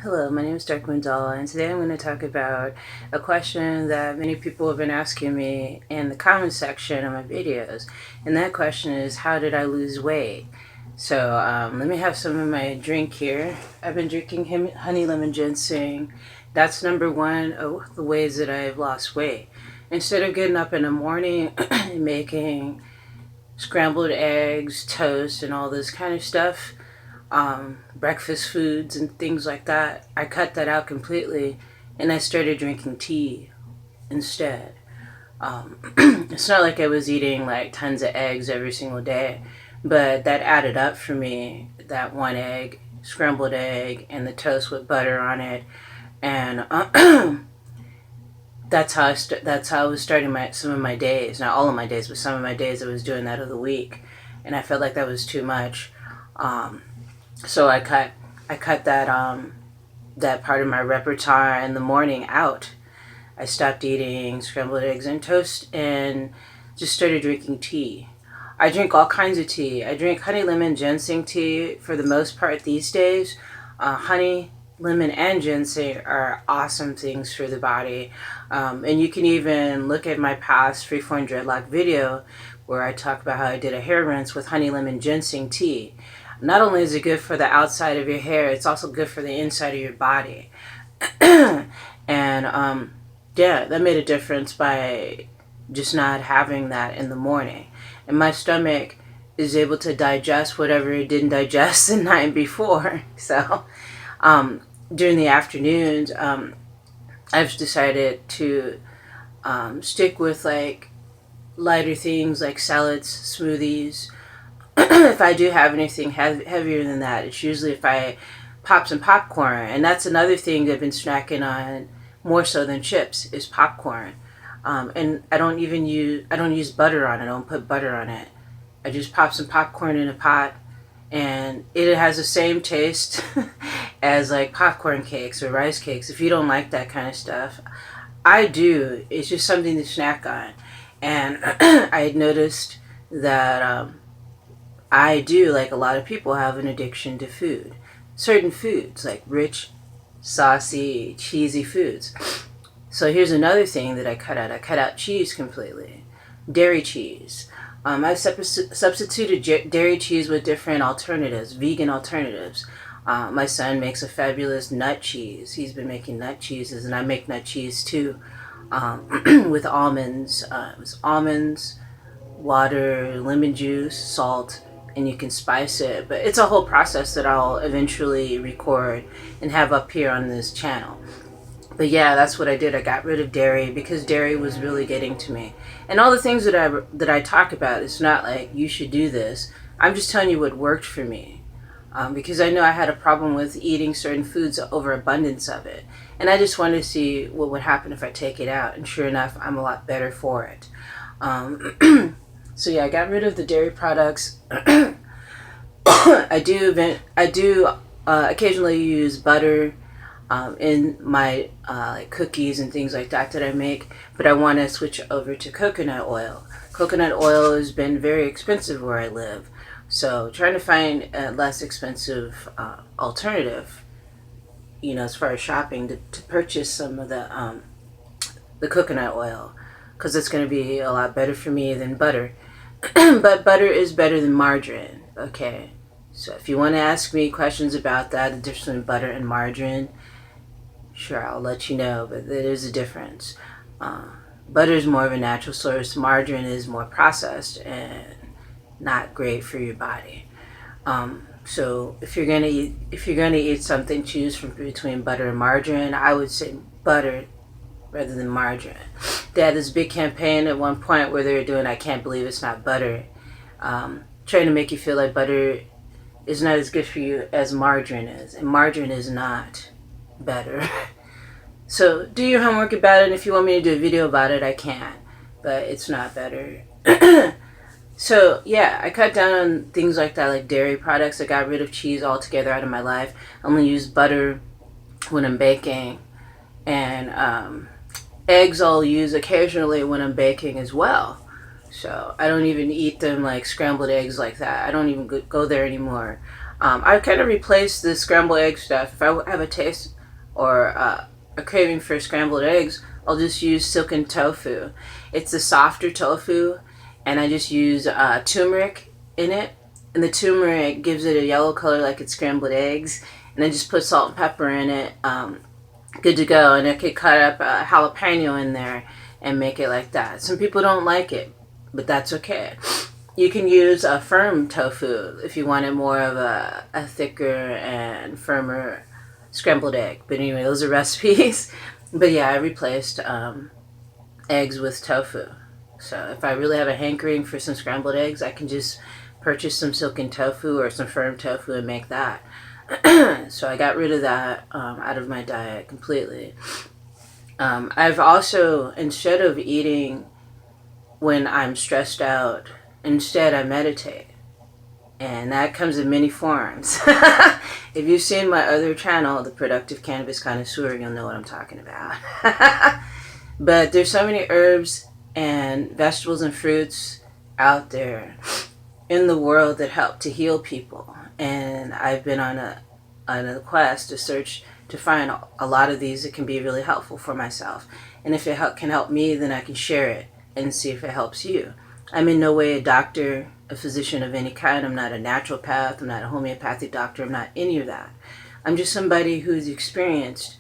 Hello, my name is Dark Mandala, and today I'm going to talk about a question that many people have been asking me in the comment section of my videos. And that question is, how did I lose weight? So let me have some of my drink here. I've been drinking honey lemon ginseng. That's number one of the ways that I've lost weight. Instead of getting up in the morning and making scrambled eggs, toast, and all this kind of stuff, breakfast foods and things like that, I cut that out completely and I started drinking tea instead. It's not like I was eating like tons of eggs every single day, but that added up for me. That one egg, scrambled egg, and the toast with butter on it, and that's how I was starting some of my days. Not all of my days, but some of my days I was doing that of the week, and I felt like that was too much. Um, so I cut that part of my repertoire in the morning out. I stopped eating scrambled eggs and toast and just started drinking tea. I drink all kinds of tea. I drink honey lemon ginseng tea for the most part these days. Honey, lemon, and ginseng are awesome things for the body. And you can even look at my past Freeform Dreadlock video where I talk about how I did a hair rinse with honey lemon ginseng tea. Not only is it good for the outside of your hair, it's also good for the inside of your body. And yeah, that made a difference by just not having that in the morning. And my stomach is able to digest whatever it didn't digest the night before. So during the afternoons, I've decided to stick with like lighter things like salads, smoothies. If I do have anything heavier than that, it's usually if I pop some popcorn. And that's another thing I've been snacking on more so than chips is popcorn. And I don't use butter on it. I don't put butter on it. I just pop some popcorn in a pot, and it has the same taste as like popcorn cakes or rice cakes. If you don't like that kind of stuff, I do. It's just something to snack on. And I had noticed that I do, like a lot of people, have an addiction to food. Certain foods, like rich, saucy, cheesy foods. So here's another thing that I cut out. I cut out cheese completely. Dairy cheese. I've substituted dairy cheese with different alternatives, vegan alternatives. My son makes a fabulous nut cheese. He's been making nut cheeses, and I make nut cheese too, with almonds. It was almonds, water, lemon juice, salt, and you can spice it. But it's a whole process that I'll eventually record and have up here on this channel. But yeah, that's what I did. I got rid of dairy because dairy was really getting to me. And all the things that I talk about, it's not like you should do this. I'm just telling you what worked for me. Because I know I had a problem with eating certain foods, overabundance of it. And I just wanted to see what would happen if I take it out. And sure enough, I'm a lot better for it. So yeah, I got rid of the dairy products. I do occasionally use butter in my like cookies and things like that I make, but I want to switch over to coconut oil. Coconut oil has been very expensive where I live, so trying to find a less expensive alternative, as far as shopping to purchase some of the coconut oil, because it's going to be a lot better for me than butter. But butter is better than margarine. Okay, so if you want to ask me questions about that, the difference between butter and margarine, sure, I'll let you know, but there is a difference. Butter is more of a natural source. Margarine is more processed and not great for your body. So if you're gonna eat something, choose from between butter and margarine. I would say butter rather than margarine. They had this big campaign at one point where they were doing, I can't believe it's not butter, trying to make you feel like butter is not as good for you as margarine is, and margarine is not better. So do your homework about it, and if you want me to do a video about it, I can, but it's not better. So yeah, I cut down on things like that, like dairy products. I got rid of cheese altogether out of my life. I only use butter when I'm baking, and eggs I'll use occasionally when I'm baking as well. So I don't even eat them like scrambled eggs like that. I don't even go there anymore. I kind of replaced the scrambled egg stuff. If I have a taste or a craving for scrambled eggs, I'll just use silken tofu. It's a softer tofu, and I just use turmeric in it. And the turmeric gives it a yellow color like it's scrambled eggs. And I just put salt and pepper in it. Good to go. And I could cut up a jalapeno in there and make it like that. Some people don't like it, but that's okay. You can use a firm tofu if you wanted more of a thicker and firmer scrambled egg. But anyway, those are recipes. But yeah, I replaced eggs with tofu. So if I really have a hankering for some scrambled eggs, I can just purchase some silken tofu or some firm tofu and make that. So I got rid of that out of my diet completely. I've also, instead of eating when I'm stressed out, instead I meditate. And that comes in many forms. If you've seen my other channel, The Productive Cannabis Connoisseur, you'll know what I'm talking about. But there's so many herbs and vegetables and fruits out there in the world that help to heal people. And I've been on a quest to search to find a lot of these that can be really helpful for myself. And if it can help me, then I can share it and see if it helps you. I'm in no way a doctor, a physician of any kind. I'm not a naturopath. I'm not a homeopathic doctor. I'm not any of that. I'm just somebody who's experienced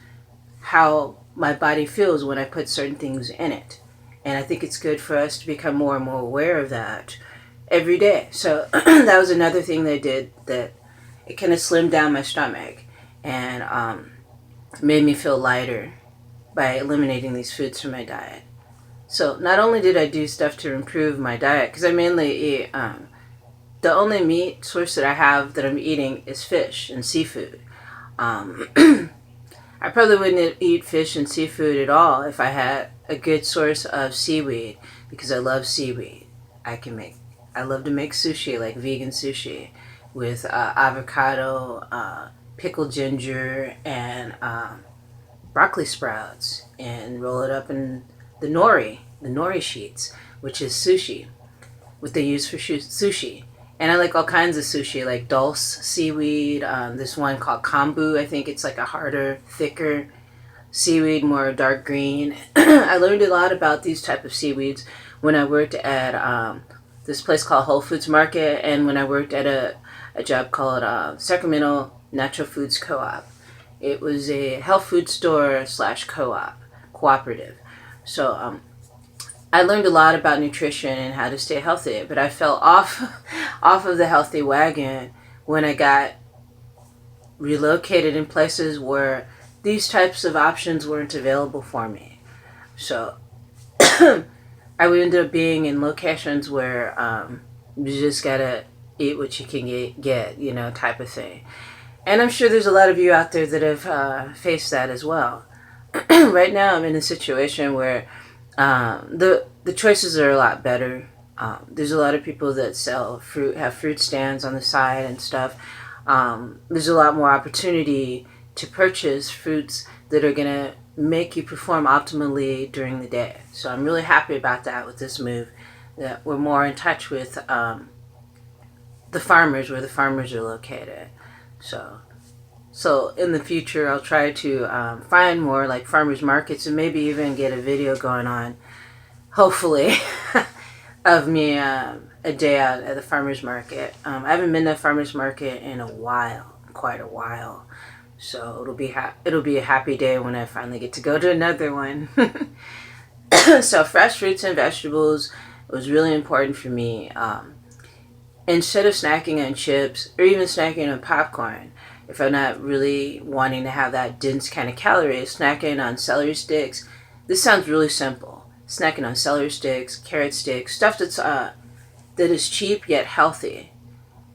how my body feels when I put certain things in it. And I think it's good for us to become more and more aware of that every day. So that was another thing they did, that it kind of slimmed down my stomach and made me feel lighter by eliminating these foods from my diet. So not only did I do stuff to improve my diet, because I mainly eat, the only meat source that I have that I'm eating is fish and seafood. I probably wouldn't eat fish and seafood at all if I had a good source of seaweed, because I love seaweed. I love to make sushi, like vegan sushi, with avocado, pickled ginger, and broccoli sprouts, and roll it up in the nori sheets, which is sushi, what they use for sushi. And I like all kinds of sushi, like dulse seaweed, this one called kombu. I think it's like a harder, thicker seaweed, more dark green. I learned a lot about these type of seaweeds when I worked at this place called Whole Foods Market, and when I worked at a job called Sacramento Natural Foods Co-op. It was a health food store / co-op, cooperative. So I learned a lot about nutrition and how to stay healthy, but I fell off of the healthy wagon when I got relocated in places where these types of options weren't available for me. So I ended up being in locations where you just gotta eat what you can get, type of thing. And I'm sure there's a lot of you out there that have faced that as well. Right now I'm in a situation where the choices are a lot better. There's a lot of people that sell fruit, have fruit stands on the side and stuff. There's a lot more opportunity to purchase fruits that are going to make you perform optimally during the day. So I'm really happy about that with this move, that we're more in touch with the farmers, where the farmers are located. So in the future, I'll try to find more like farmers markets, and maybe even get a video going on, hopefully, of me a day out at the farmers market. I haven't been to a farmers market in a while, quite a while. So it'll be a happy day when I finally get to go to another one. So fresh fruits and vegetables was really important for me. Instead of snacking on chips or even snacking on popcorn, if I'm not really wanting to have that dense kind of calories, snacking on celery sticks. This sounds really simple. Snacking on celery sticks, carrot sticks, stuff that is cheap yet healthy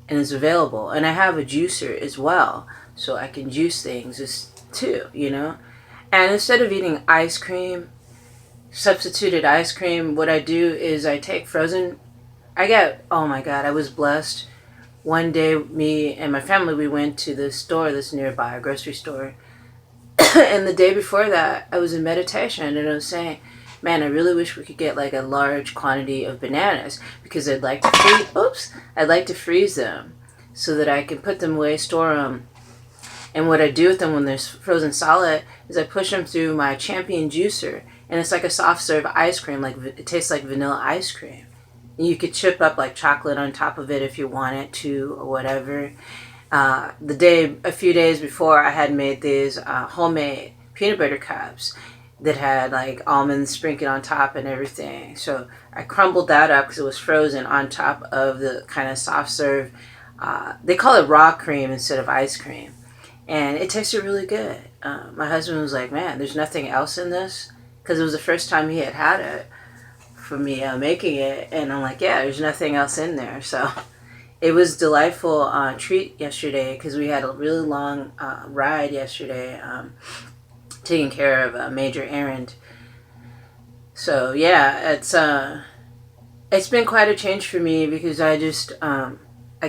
and is available. And I have a juicer as well, so I can juice things too, And instead of eating ice cream, substituted ice cream, what I do is I take frozen. Oh my God, I was blessed. One day, me and my family, we went to this store that's nearby, a grocery store. And the day before that, I was in meditation, and I was saying, man, I really wish we could get like a large quantity of bananas, because I'd like to freeze them so that I can put them away, store them, And what I do with them when they're frozen solid is I push them through my Champion juicer, and it's like a soft serve ice cream. Like it tastes like vanilla ice cream. And you could chip up like chocolate on top of it if you want it to, or whatever. A few days before, I had made these homemade peanut butter cups that had like almonds sprinkled on top and everything. So I crumbled that up because it was frozen on top of the kind of soft serve. They call it raw cream instead of ice cream, and it tasted really good. My husband was like, "Man, there's nothing else in this," because it was the first time he had had it for me making it, and I'm like, "Yeah, there's nothing else in there." So it was a delightful treat yesterday because we had a really long ride yesterday, taking care of a major errand. So yeah, it's been quite a change for me because I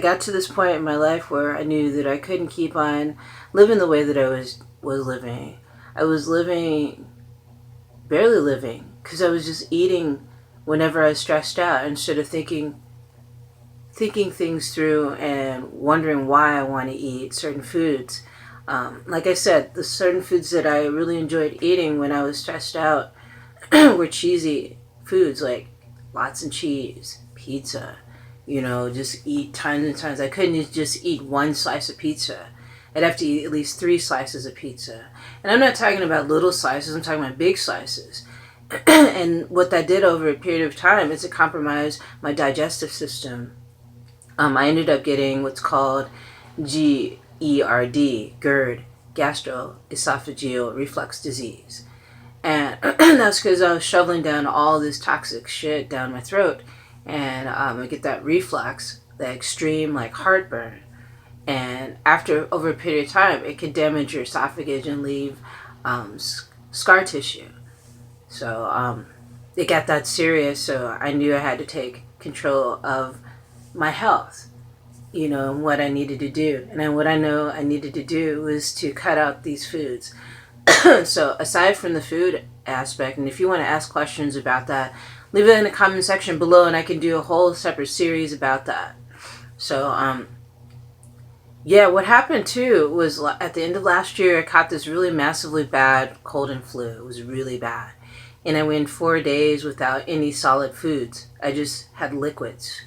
got to this point in my life where I knew that I couldn't keep on living the way that I was living. I was living, barely living, because I was just eating whenever I was stressed out instead of thinking things through and wondering why I want to eat certain foods. Like I said, the certain foods that I really enjoyed eating when I was stressed out were cheesy foods, like lots of cheese, pizza, just eat tons and tons. I couldn't just eat one slice of pizza. I'd have to eat at least 3 slices of pizza. And I'm not talking about little slices, I'm talking about big slices. And what that did over a period of time is it compromised my digestive system. I ended up getting what's called GERD, gastroesophageal reflux disease. And that's because I was shoveling down all this toxic shit down my throat. And I get that reflux, that extreme like heartburn. And over a period of time, it could damage your esophagus and leave scar tissue. So it got that serious, so I knew I had to take control of my health, and what I needed to do. And then what I know I needed to do was to cut out these foods. So aside from the food aspect, and if you want to ask questions about that, leave it in the comment section below and I can do a whole separate series about that. So, yeah, what happened too was at the end of last year, I caught this really massively bad cold and flu. It was really bad. And I went 4 days without any solid foods. I just had liquids.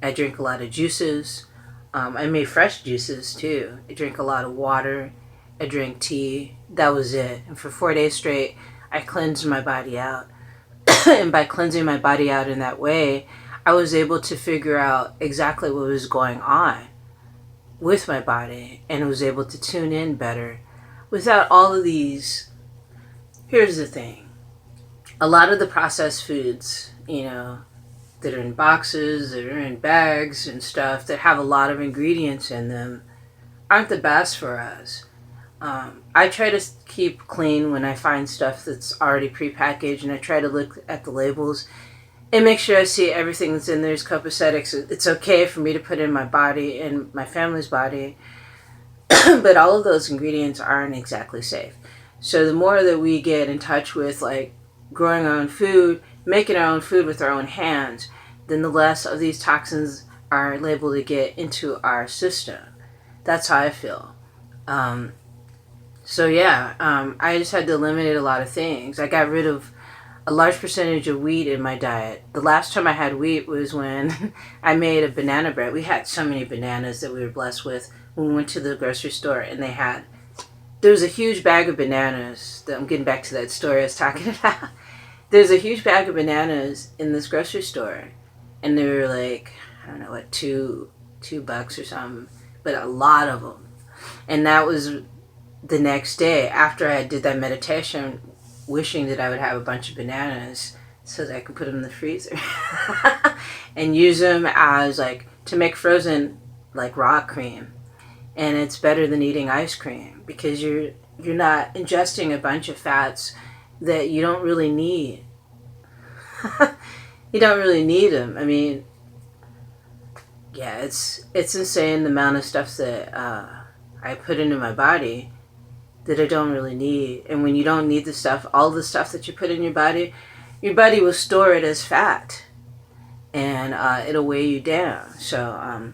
I drink a lot of juices. I made fresh juices too. I drink a lot of water. I drank tea. That was it. And for 4 days straight, I cleansed my body out. And by cleansing my body out in that way, I was able to figure out exactly what was going on with my body and was able to tune in better without all of these. Here's the thing. A lot of the processed foods, that are in boxes, that are in bags and stuff that have a lot of ingredients in them aren't the best for us. I try to keep clean when I find stuff that's already prepackaged, and I try to look at the labels and make sure I see everything that's in there is copacetic. So it's okay for me to put in my body and my family's body, but all of those ingredients aren't exactly safe. So the more that we get in touch with like growing our own food, making our own food with our own hands, then the less of these toxins are able to get into our system. That's how I feel. So yeah, I just had to eliminate a lot of things. I got rid of a large percentage of wheat in my diet. The last time I had wheat was when I made a banana bread. We had so many bananas that we were blessed with when we went to the grocery store, and there was a huge bag of bananas. I'm getting back to that story I was talking about. There's a huge bag of bananas in this grocery store, and they were like, I don't know what, $2 or something, but a lot of them. And that was the next day after I did that meditation, wishing that I would have a bunch of bananas so that I could put them in the freezer and use them as like to make frozen like raw cream. And it's better than eating ice cream because you're not ingesting a bunch of fats that you don't really need. You don't really need them. I mean, yeah, it's insane the amount of stuff that I put into my body that I don't really need. And when you don't need the stuff, all the stuff that you put in your body will store it as fat, and it'll weigh you down. So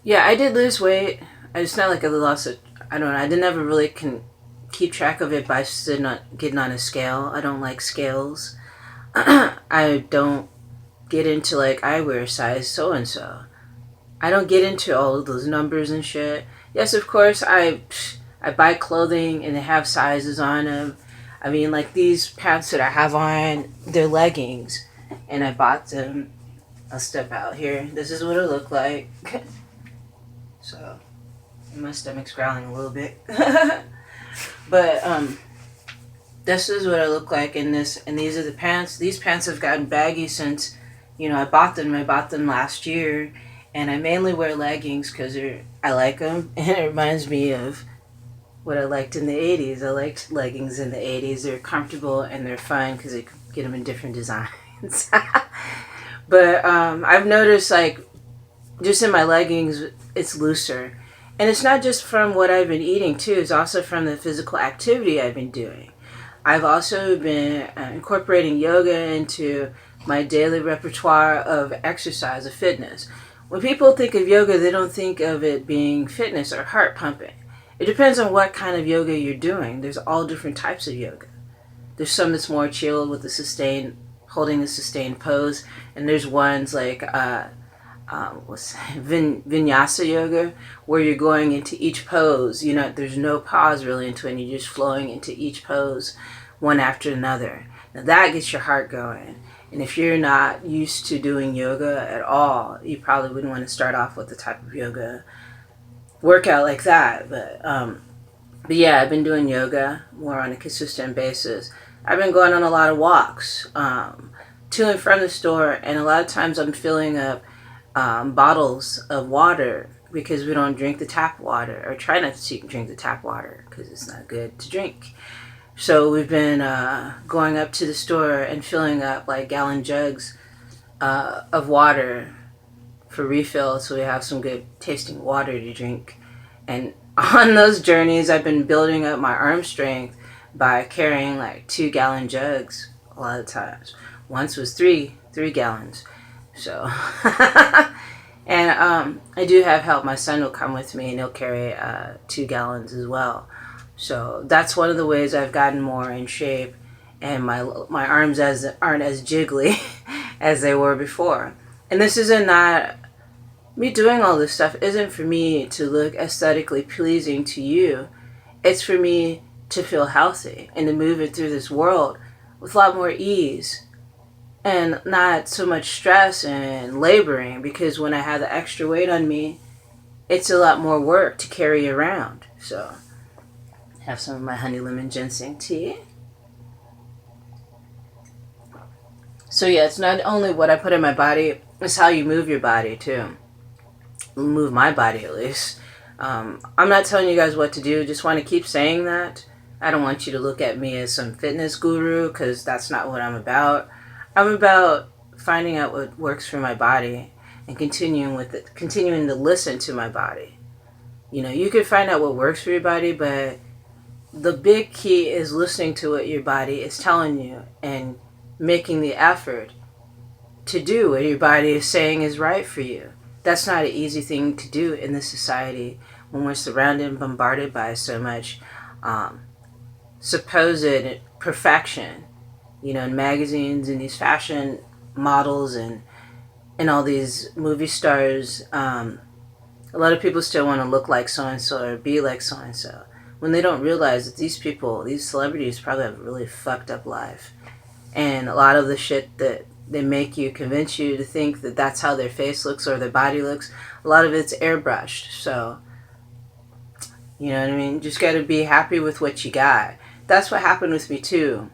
yeah, I did lose weight. It's not like I lost I don't know. I didn't ever really can keep track of it by getting on a scale. I don't like scales. I don't get into like I wear size so and so. I don't get into all of those numbers and shit. Yes, of course, I buy clothing and they have sizes on them. I mean, like these pants that I have on, they're leggings, and I bought them. I'll step out here. This is what it looked like. So, my stomach's growling a little bit. But this is what I look like in this, and these are the pants. These pants have gotten baggy since, I bought them. I bought them last year, and I mainly wear leggings because I like them, and it reminds me of what I liked in the 80s. I liked leggings in the 80s. They're comfortable and they're fun because you can get them in different designs. But I've noticed, like, just in my leggings, it's looser. And it's not just from what I've been eating, too. It's also from the physical activity I've been doing. I've also been incorporating yoga into my daily repertoire of exercise, of fitness. When people think of yoga, they don't think of it being fitness or heart pumping. It depends on what kind of yoga you're doing. There's all different types of yoga. There's some that's more chilled with holding the sustained pose. And there's ones like vinyasa yoga, where you're going into each pose. There's no pause really into it, and you're just flowing into each pose one after another. Now that gets your heart going. And if you're not used to doing yoga at all, you probably wouldn't want to start off with the type of yoga workout like that. But yeah, I've been doing yoga more on a consistent basis. I've been going on a lot of walks to and from the store, and a lot of times I'm filling up bottles of water because we don't drink the tap water, or try not to drink the tap water because it's not good to drink. So we've been going up to the store and filling up like gallon jugs of water for refill, so we have some good tasting water to drink. And on those journeys, I've been building up my arm strength by carrying like 2-gallon jugs a lot of times. Once was three gallons. So, and I do have help. My son will come with me and he'll carry 2 gallons as well. So that's one of the ways I've gotten more in shape, and my arms aren't as jiggly as they were before. And this isn't not me doing all this stuff isn't for me to look aesthetically pleasing to you. It's for me to feel healthy and to move it through this world with a lot more ease and not so much stress and laboring, because when I have the extra weight on me, it's a lot more work to carry around. So, have some of my honey lemon ginseng tea. So yeah, it's not only what I put in my body, it's how you move your body too. Move my body at least. I'm not telling you guys what to do, just want to keep saying that. I don't want you to look at me as some fitness guru, because that's not what I'm about. I'm about finding out what works for my body and continuing to listen to my body. You can find out what works for your body, but the big key is listening to what your body is telling you and making the effort to do what your body is saying is right for you. That's not an easy thing to do in this society when we're surrounded and bombarded by so much supposed perfection, in magazines and these fashion models and all these movie stars. A lot of people still want to look like so-and-so or be like so-and-so, when they don't realize that these celebrities probably have a really fucked up life. And a lot of the shit that they make you, convince you to think that that's how their face looks or their body looks, a lot of it's airbrushed. So, you know what I mean? Just got to be happy with what you got. That's what happened with me too.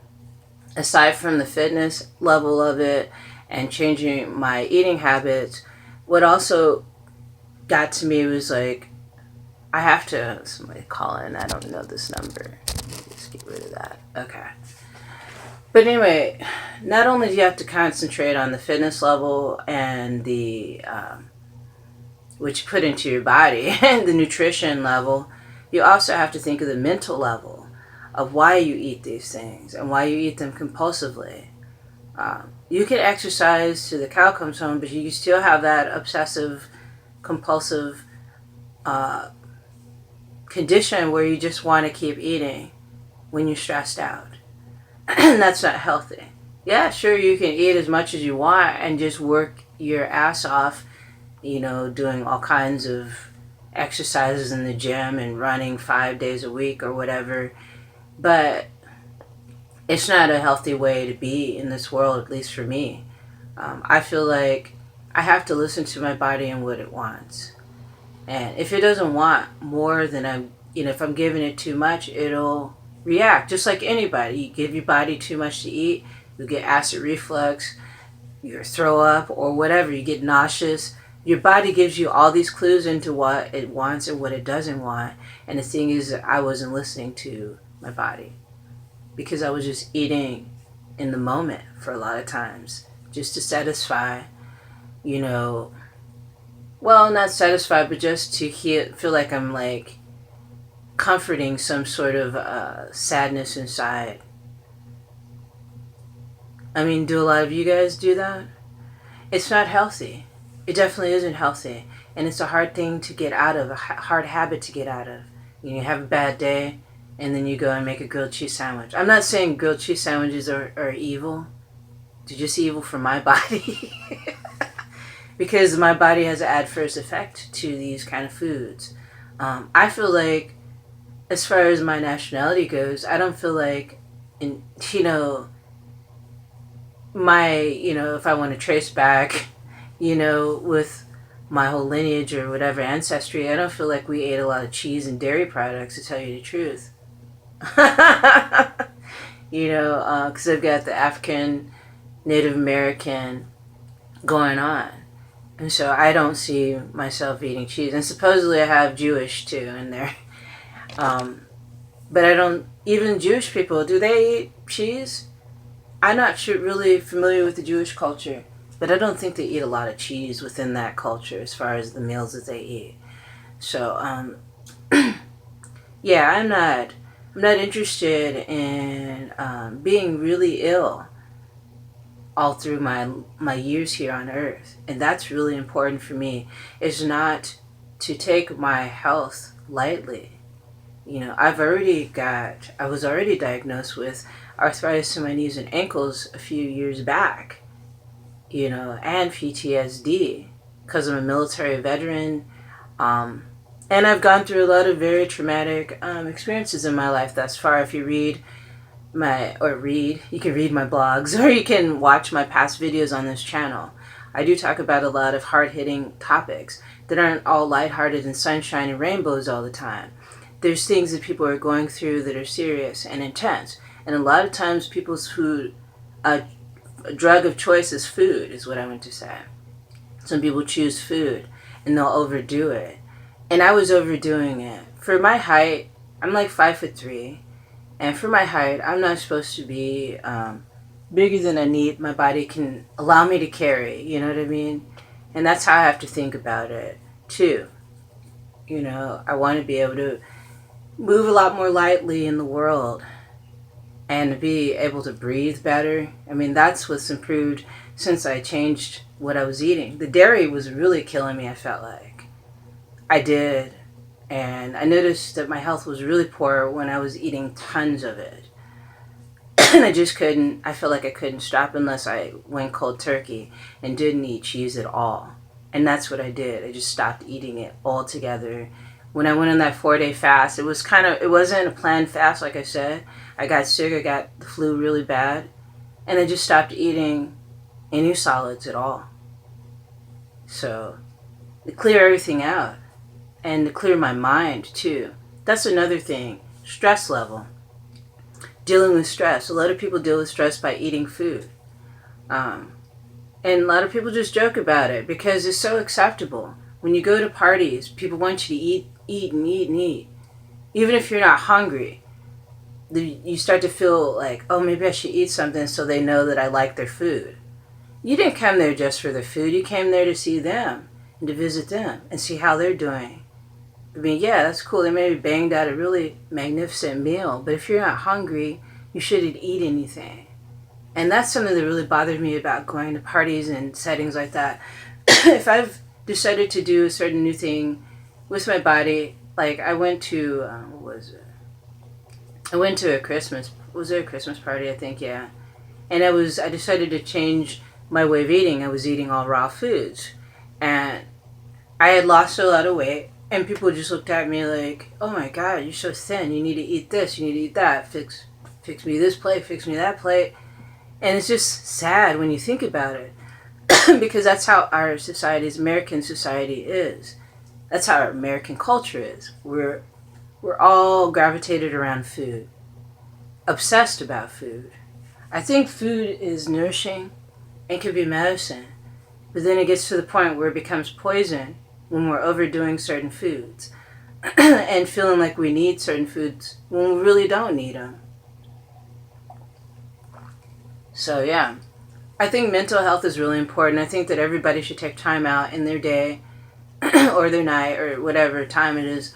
Aside from the fitness level of it and changing my eating habits, what also got to me was like, I have to, somebody call in, I don't know this number. Just get rid of that. Okay. But anyway, not only do you have to concentrate on the fitness level and the, what you put into your body and the nutrition level, you also have to think of the mental level of why you eat these things and why you eat them compulsively. You can exercise till the cow comes home, but you can still have that obsessive, compulsive condition where you just want to keep eating when you're stressed out. And that's not healthy. Yeah, sure, you can eat as much as you want and just work your ass off, doing all kinds of exercises in the gym and running 5 days a week or whatever. But it's not a healthy way to be in this world, at least for me. I feel like I have to listen to my body and what it wants. And if it doesn't want more than if I'm giving it too much, it'll react. Just like anybody. You give your body too much to eat, you get acid reflux, you throw up, or whatever. You get nauseous. Your body gives you all these clues into what it wants and what it doesn't want. And the thing is that I wasn't listening to my body because I was just eating in the moment for a lot of times just to satisfy, well, not satisfied, but just to feel like I'm like comforting some sort of sadness inside. I mean, do a lot of you guys do that? It's not healthy. It definitely isn't healthy. And it's a hard thing to get out of, a hard habit to get out of. You have a bad day, and then you go and make a grilled cheese sandwich. I'm not saying grilled cheese sandwiches are evil. They're just evil for my body. Because my body has an adverse effect to these kind of foods. I feel like, as far as my nationality goes, I don't feel like, if I want to trace back, with my whole lineage or whatever ancestry, I don't feel like we ate a lot of cheese and dairy products, to tell you the truth. Because I've got the African, Native American going on. And so I don't see myself eating cheese. And supposedly I have Jewish too in there. But I don't, even Jewish people, do they eat cheese? I'm not really familiar with the Jewish culture, but I don't think they eat a lot of cheese within that culture as far as the meals that they eat. So, yeah, I'm not interested in being really ill all through my years here on earth. And that's really important for me, is not to take my health lightly. I was already diagnosed with arthritis in my knees and ankles a few years back, and PTSD because I'm a military veteran. And I've gone through a lot of very traumatic experiences in my life thus far. If you you can read my blogs, or you can watch my past videos on this channel. I do talk about a lot of hard-hitting topics that aren't all lighthearted and sunshine and rainbows all the time. There's things that people are going through that are serious and intense. And a lot of times people's a drug of choice is food, is what I meant to say. Some people choose food and they'll overdo it. And I was overdoing it. For my height, I'm like 5'3". And for my height, I'm not supposed to be bigger than I need. My body can allow me to carry, you know what I mean? And that's how I have to think about it, too. I want to be able to move a lot more lightly in the world and to be able to breathe better. I mean, that's what's improved since I changed what I was eating. The dairy was really killing me, I felt like. I did. And I noticed that my health was really poor when I was eating tons of it. And I felt like I couldn't stop unless I went cold turkey and didn't eat cheese at all. And that's what I did. I just stopped eating it altogether. When I went on that 4-day fast, it wasn't a planned fast, like I said. I got sick, I got the flu really bad. And I just stopped eating any solids at all. So, to clear everything out. And to clear my mind, too. That's another thing. Stress level. Dealing with stress. A lot of people deal with stress by eating food. And a lot of people just joke about it because it's so acceptable. When you go to parties, people want you to eat and eat and eat. Even if you're not hungry, you start to feel like, oh, maybe I should eat something so they know that I like their food. You didn't come there just for the food. You came there to see them and to visit them and see how they're doing. I mean, yeah, that's cool. They may be banged out a really magnificent meal, but if you're not hungry, you shouldn't eat anything. And that's something that really bothered me about going to parties and settings like that. If I've decided to do a certain new thing with my body, like I went to what was it? I went to a Christmas. Was it a Christmas party? I think, yeah. And I decided to change my way of eating. I was eating all raw foods, and I had lost a lot of weight. And people just looked at me like, "Oh my God, you're so thin. You need to eat this. You need to eat that. Fix me this plate. Fix me that plate." And it's just sad when you think about it, because that's how our society's American society is. That's how our American culture is. We're all gravitated around food, obsessed about food. I think food is nourishing and can be medicine, but then it gets to the point where it becomes poison when we're overdoing certain foods and feeling like we need certain foods when we really don't need them. So yeah, I think mental health is really important. I think that everybody should take time out in their day or their night or whatever time it is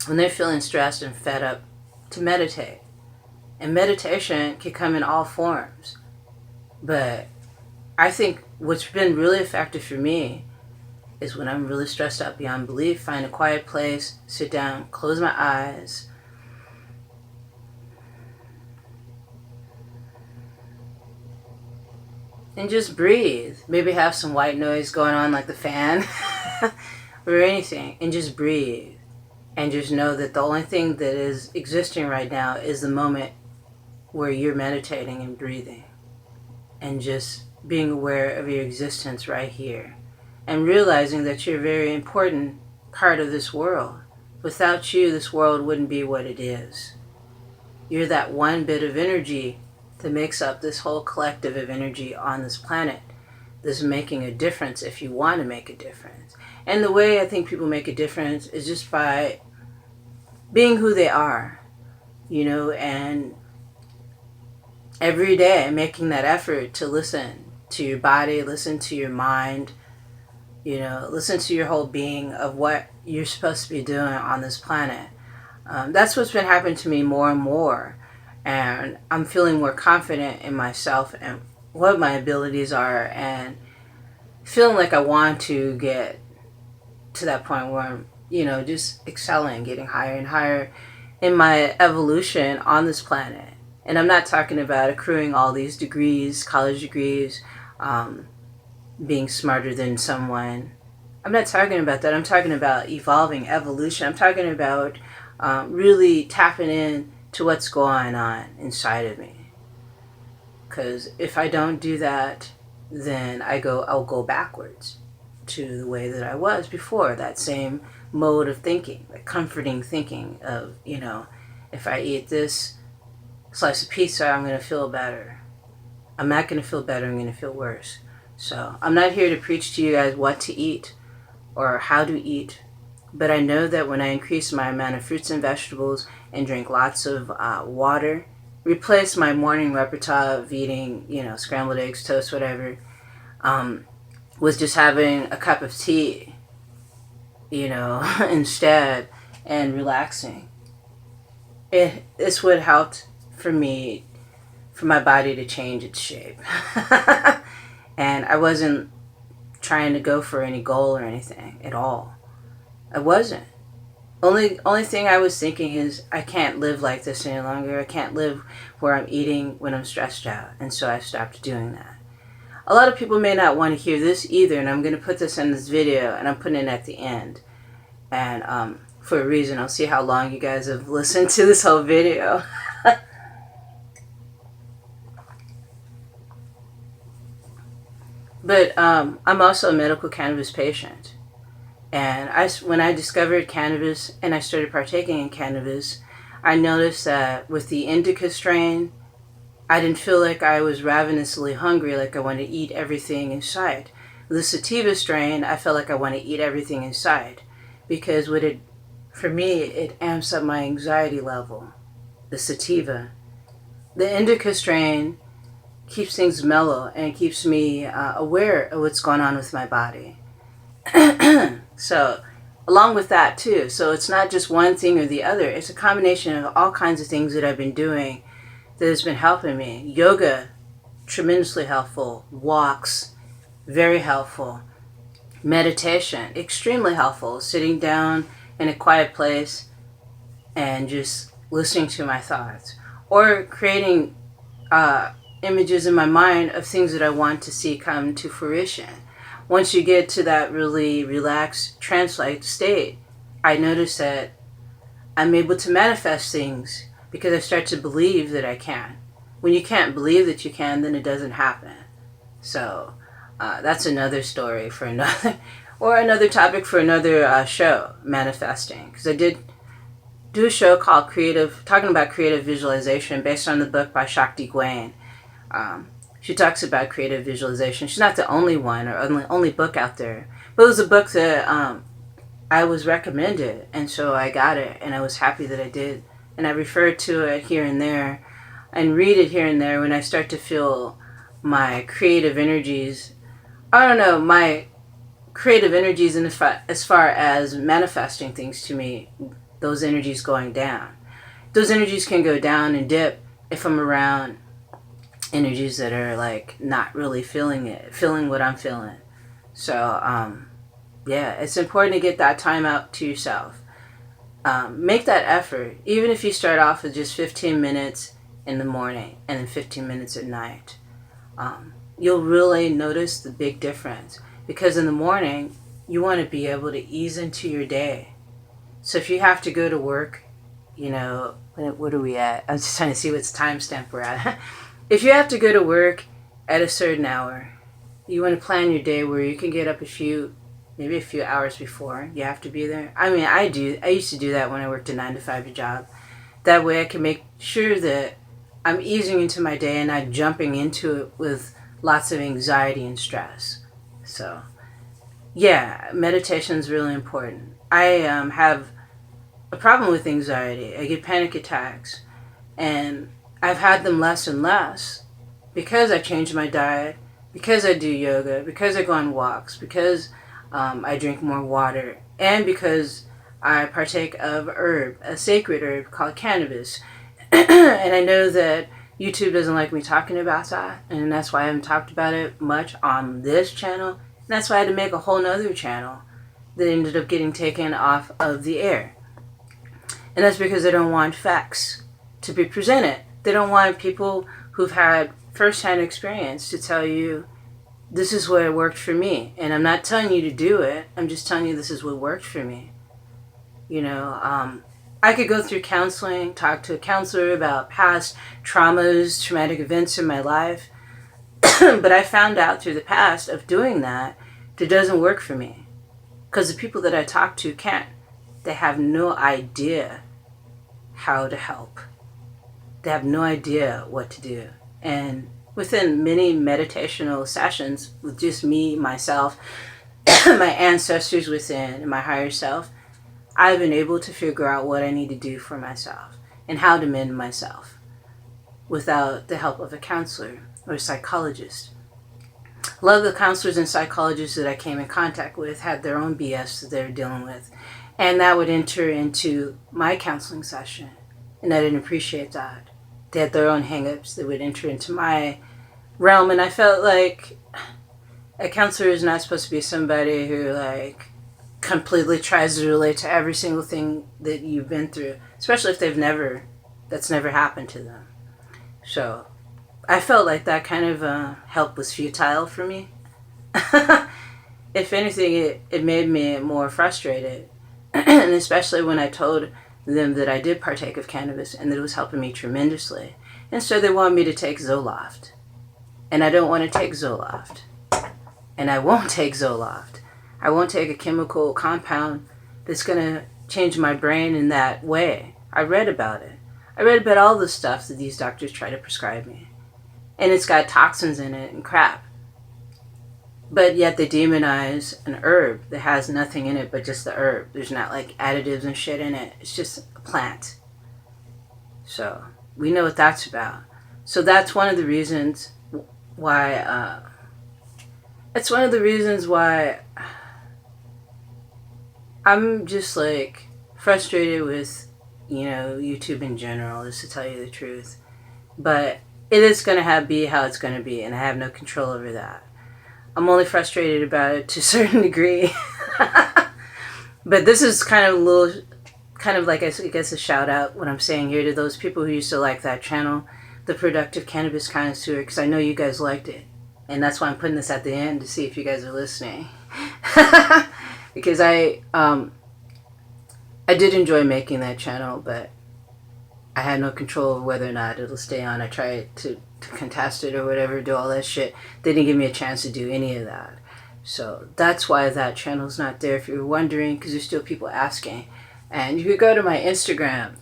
when they're feeling stressed and fed up to meditate. And meditation can come in all forms. But I think what's been really effective for me is when I'm really stressed out beyond belief, find a quiet place, sit down, close my eyes, and just breathe. Maybe have some white noise going on like the fan or anything, and just breathe. And just know that the only thing that is existing right now is the moment where you're meditating and breathing. And just being aware of your existence right here. And realizing that you're a very important part of this world. Without you, this world wouldn't be what it is. You're that one bit of energy that makes up this whole collective of energy on this planet that's making a difference if you want to make a difference. And the way I think people make a difference is just by being who they are, and every day making that effort to listen to your body, listen to your mind, listen to your whole being of what you're supposed to be doing on this planet. That's what's been happening to me more and more. And I'm feeling more confident in myself and what my abilities are, and feeling like I want to get to that point where I'm, just excelling, getting higher and higher in my evolution on this planet. And I'm not talking about accruing all these degrees, college degrees, being smarter than someone. I'm not talking about that. I'm talking about evolving, evolution. I'm talking about really tapping in to what's going on inside of me. Because if I don't do that, then I'll go backwards to the way that I was before, that same mode of thinking, like comforting thinking of, if I eat this slice of pizza, I'm going to feel better. I'm not going to feel better, I'm going to feel worse. So I'm not here to preach to you guys what to eat or how to eat, but I know that when I increase my amount of fruits and vegetables and drink lots of water, replace my morning repertoire of eating, scrambled eggs, toast, whatever, with just having a cup of tea, instead, and relaxing. This would help for me, for my body to change its shape. And I wasn't trying to go for any goal or anything at all. I wasn't. Only thing I was thinking is I can't live like this any longer. I can't live where I'm eating when I'm stressed out. And so I stopped doing that. A lot of people may not want to hear this either, and I'm going to put this in this video, and I'm putting it at the end. And for a reason, I'll see how long you guys have listened to this whole video. But I'm also a medical cannabis patient. And when I discovered cannabis and I started partaking in cannabis, I noticed that with the indica strain, I didn't feel like I was ravenously hungry, like I wanted to eat everything in sight. With the sativa strain, I felt like I want to eat everything in sight, because for me, it amps up my anxiety level, the sativa. The indica strain keeps things mellow and keeps me aware of what's going on with my body. So, along with that too, so it's not just one thing or the other, it's a combination of all kinds of things that I've been doing that has been helping me. Yoga, tremendously helpful. Walks, very helpful. Meditation, extremely helpful. Sitting down in a quiet place and just listening to my thoughts, or creating images in my mind of things that I want to see come to fruition. Once you get to that really relaxed, trance-like state, I notice that I'm able to manifest things because I start to believe that I can. When you can't believe that you can, then it doesn't happen. So that's another story for another, or another topic for another show, manifesting. Because I did do a show called talking about creative visualization based on the book by Shakti Gawain. She talks about creative visualization. She's not the only one or only book out there, but it was a book that I was recommended, and so I got it, and I was happy that I did. And I refer to it here and there, and read it here and there when I start to feel my creative energies. I don't know, my creative energies as far as manifesting things to me, those energies going down. Those energies can go down and dip if I'm around energies that are like not really feeling what I'm feeling. So yeah, it's important to get that time out to yourself. Make that effort, even if you start off with just 15 minutes in the morning and then 15 minutes at night. You'll really notice the big difference, because in the morning you want to be able to ease into your day. So if you have to go to work, what are we at? I'm just trying to see what's timestamp we're at. If you have to go to work at a certain hour, you want to plan your day where you can get up maybe a few hours before you have to be there. I mean, I used to do that when I worked a 9-to-5 job. That way I can make sure that I'm easing into my day and not jumping into it with lots of anxiety and stress. So, yeah, meditation is really important. I have a problem with anxiety. I get panic attacks, and I've had them less and less because I changed my diet, because I do yoga, because I go on walks, because I drink more water, and because I partake of a sacred herb called cannabis. And I know that YouTube doesn't like me talking about that, and that's why I haven't talked about it much on this channel. And that's why I had to make a whole nother channel that ended up getting taken off of the air. And that's because they don't want facts to be presented. They don't want people who've had first-hand experience to tell you, this is what worked for me. And I'm not telling you to do it. I'm just telling you this is what worked for me. I could go through counseling, talk to a counselor about past traumas, traumatic events in my life. But I found out through the past of doing that it doesn't work for me. Because the people that I talk to can't. They have no idea how to help. They have no idea what to do. And within many meditational sessions with just me, myself, my ancestors within, and my higher self, I've been able to figure out what I need to do for myself and how to mend myself without the help of a counselor or a psychologist. A lot of the counselors and psychologists that I came in contact with had their own BS that they were dealing with, and that would enter into my counseling session, and I didn't appreciate that. They had their own hang-ups that would enter into my realm, and I felt like a counselor is not supposed to be somebody who completely tries to relate to every single thing that you've been through, especially if that's never happened to them. So I felt like that kind of help was futile for me. If anything, it made me more frustrated, and especially when I told them that I did partake of cannabis and that it was helping me tremendously. And so they wanted me to take Zoloft. And I don't want to take Zoloft. And I won't take Zoloft. I won't take a chemical compound that's going to change my brain in that way. I read about it. I read about all the stuff that these doctors try to prescribe me. And it's got toxins in it and crap. But yet they demonize an herb that has nothing in it but just the herb. There's not additives and shit in it. It's just a plant. So we know what that's about. So that's one of the reasons why I'm just frustrated with, YouTube in general, just to tell you the truth. But it is going to be how it's going to be, and I have no control over that. I'm only frustrated about it to a certain degree. But this is kind of a little, kind of like, I guess, a shout out, what I'm saying here, to those people who used to like that channel, The Productive Cannabis Connoisseur, because I know you guys liked it. And that's why I'm putting this at the end, to see if you guys are listening. Because I did enjoy making that channel, but I had no control over whether or not it'll stay on. I tried to contest it or whatever, do all that shit. They didn't give me a chance to do any of that. So that's why that channel's not there, if you're wondering, because there's still people asking. And you could go to my Instagram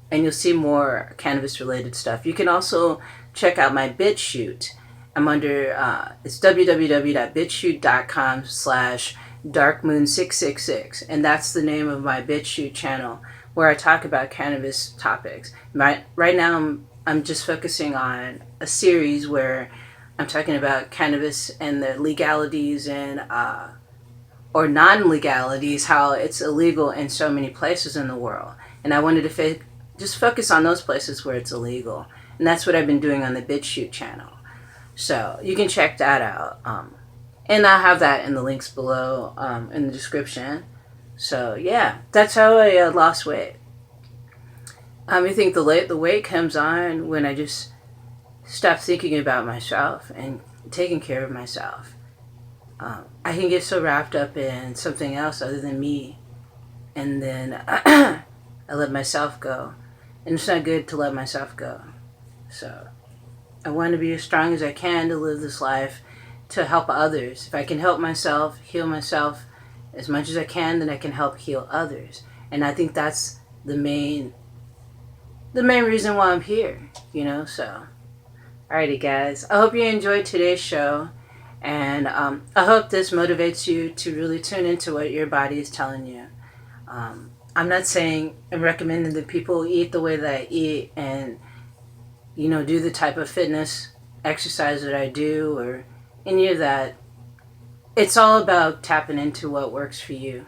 and you'll see more cannabis related stuff. You can also check out my BitChute. I'm under, it's www.bitchute.com/darkmoon666. And that's the name of my BitChute channel, where I talk about cannabis topics. Right now I'm just focusing on a series where I'm talking about cannabis and the legalities and or non-legalities, how it's illegal in so many places in the world. And I wanted to just focus on those places where it's illegal. And that's what I've been doing on the BitChute channel. So you can check that out. And I'll have that in the links below in the description. So yeah, that's how I lost weight. I think the weight comes on when I just stop thinking about myself and taking care of myself. I can get so wrapped up in something else other than me, and then I let myself go. And it's not good to let myself go. So I want to be as strong as I can to live this life, to help others. If I can help myself, heal myself as much as I can, then I can help heal others. And I think that's the main reason why I'm here, so. Alrighty, guys. I hope you enjoyed today's show. And I hope this motivates you to really tune into what your body is telling you. I'm not saying and recommending that people eat the way that I eat and, do the type of fitness exercise that I do or any of that. It's all about tapping into what works for you.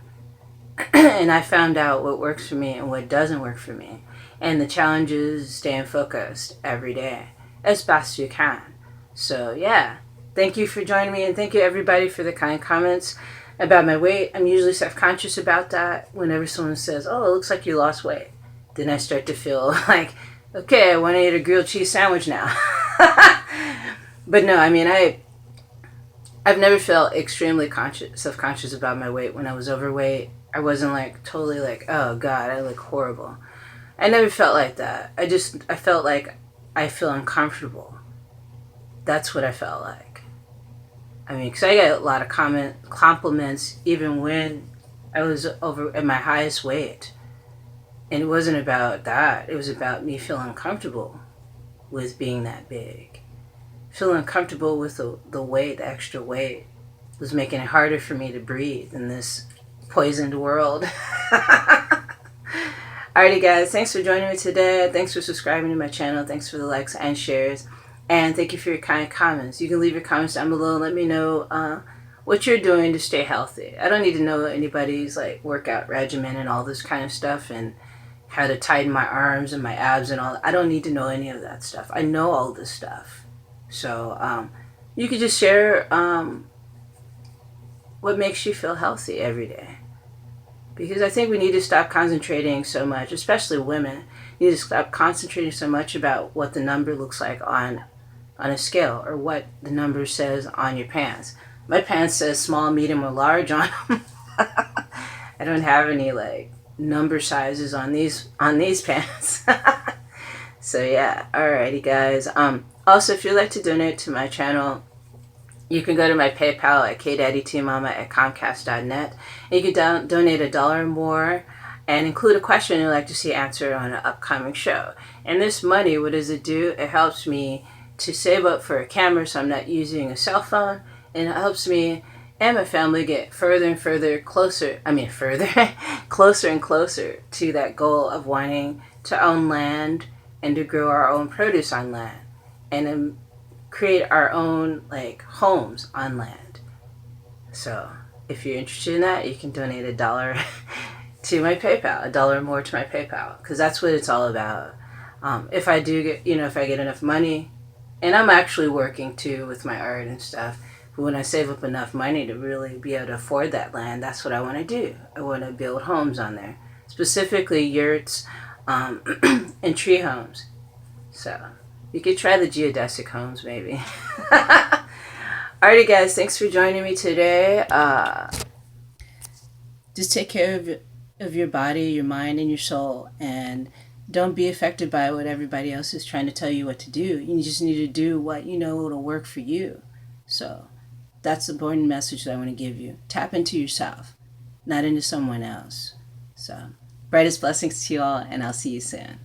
And I found out what works for me and what doesn't work for me. And the challenge is staying focused every day as best you can. So yeah, thank you for joining me, and thank you everybody for the kind comments about my weight. I'm usually self-conscious about that whenever someone says, oh, it looks like you lost weight. Then I start to feel like, okay, I want to eat a grilled cheese sandwich now. But no, I've never felt extremely self-conscious about my weight. When I was overweight, I wasn't like totally like, oh God, I look horrible. I never felt like that. I felt like I feel uncomfortable. That's what I felt like. Because I got a lot of compliments even when I was over at my highest weight. And it wasn't about that. It was about me feeling uncomfortable with being that big. Feeling uncomfortable with the weight, the extra weight, was making it harder for me to breathe in this poisoned world. Alrighty, guys. Thanks for joining me today. Thanks for subscribing to my channel. Thanks for the likes and shares. And thank you for your kind comments. You can leave your comments down below and let me know what you're doing to stay healthy. I don't need to know anybody's workout regimen and all this kind of stuff and how to tighten my arms and my abs and all. I don't need to know any of that stuff. I know all this stuff. So you could just share what makes you feel healthy every day. Because I think we need to stop concentrating so much, especially women. You need to stop concentrating so much about what the number looks like on a scale or what the number says on your pants. My pants says small, medium, or large on them. I don't have any number sizes on these pants. So yeah, alrighty guys. Also, if you'd like to donate to my channel, you can go to my PayPal at kdaddytmama@comcast.net. And you can donate $1 or more and include a question you'd like to see answered on an upcoming show. And this money, what does it do? It helps me to save up for a camera so I'm not using a cell phone. And it helps me and my family get closer and closer to that goal of wanting to own land and to grow our own produce on land and create our own homes on land. So if you're interested in that, you can donate $1 to my PayPal, $1 or more to my PayPal, because that's what it's all about. If I get enough money, and I'm actually working too with my art and stuff, But when I save up enough money to really be able to afford that land, that's what I want to do. I want to build homes on there, specifically yurts and tree homes. So you could try the geodesic homes, maybe. Alrighty, guys, thanks for joining me today. Just take care of your body, your mind, and your soul, and don't be affected by what everybody else is trying to tell you what to do. You just need to do what you know will work for you. So that's the important message that I want to give you. Tap into yourself, not into someone else. So brightest blessings to you all, and I'll see you soon.